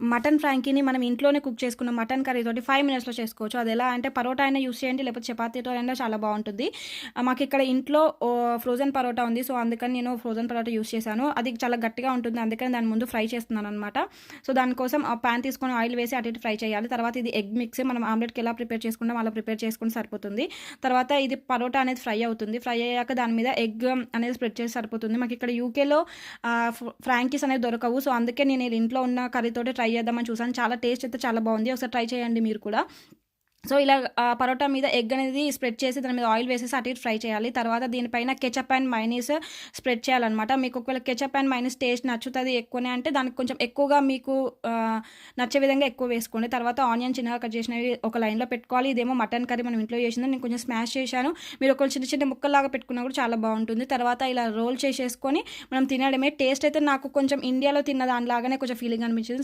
Mutton ఫ్రాంకీని మనం ఇంట్లోనే cook చేసుకున్న మటన్ కర్రీ తోటి 5 మినిట్స్‌లో చేసుకోవచ్చు. అదెలా అంటే పరోటా అయినా యూజ్ చేయండి, లేకపోతే చపాతీతో అయినా చాలా బావుంటుంది. మాకిక్కడ ఇంట్లో ఫ్రోజన్ పరోటా ఉంది. సో, అందుకని నేను ఫ్రోజన్ పరోటా యూజ్ చేశాను. అది చాలా గట్టిగా ఉంటుంది. అందుకని దాని ముందు ఫ్రై చేస్తున్నాననమాట. సో, దానికోసం ఆ పాన్ తీసుకొని ఆయిల్ వేసి అటు ఇటు ఫ్రై చేయాలి. తర్వాత ఇది ఎగ్ మిక్స్ మనం ఆమ్లెట్‌కి ఎలా ప్రిపేర్ చేసుకుంటామో అలా ప్రిపేర్ చేసుకుంటే సరిపోతుంది. తర్వాత ఇది పరోటా అనేది ఫ్రై అవుతుంది. ఫ్రై అయ్యాక దాని మీద ఎగ్ అనేది స్ప్రెడ్ చేసి సరిపోతుంది. మాకిక్కడ యూకేలో ఫ్రాంకీస్ అనేవి దొరకవు. సో, అందుకే నేను ఇది ఇంట్లో ఉన్న కర్రీతోటి ట్రై చేద్దామని చూసాను. చాలా టేస్ట్ అయితే చాలా బావుంది. ఒకసారి ట్రై చేయండి మీరు కూడా. సో, ఇలా పరోటా మీద ఎగ్ అనేది స్ప్రెడ్ చేసి దాని మీద ఆయిల్ వేసేసి అటు ఇటు ఫ్రై చేయాలి. తర్వాత దీనిపైన కెచప్ అండ్ మయోనీస్ స్ప్రెడ్ చేయాలనమాట. మీకు ఒకవేళ కెచప్ అండ్ మయోనీస్ టేస్ట్ నచ్చుతది ఎక్కువనే అంటే దానికి కొంచెం ఎక్కువగా మీకు నచ్చే విధంగా ఎక్కువ వేసుకోండి. తర్వాత ఆనియన్ చిన్నగా కట్ చేసినవి ఒక లైన్‌లో పెట్టుకోవాలి. ఇదేమో మటన్ కర్రీ మనం ఇంట్లో చేసింది. నేను కొంచెం స్మాష్ చేశాను. మీరు ఒకవేళ చిన్న చిన్న ముక్కల్లాగా పెట్టుకున్నా కూడా చాలా బావుంటుంది. తర్వాత ఇలా రోల్ చేసేసుకొని మనం తినడమే. టేస్ట్ అయితే నాకు కొంచెం ఇండియాలో తిన్న దానిలాగానే కొంచెం ఫీలింగ్ అనిపించింది.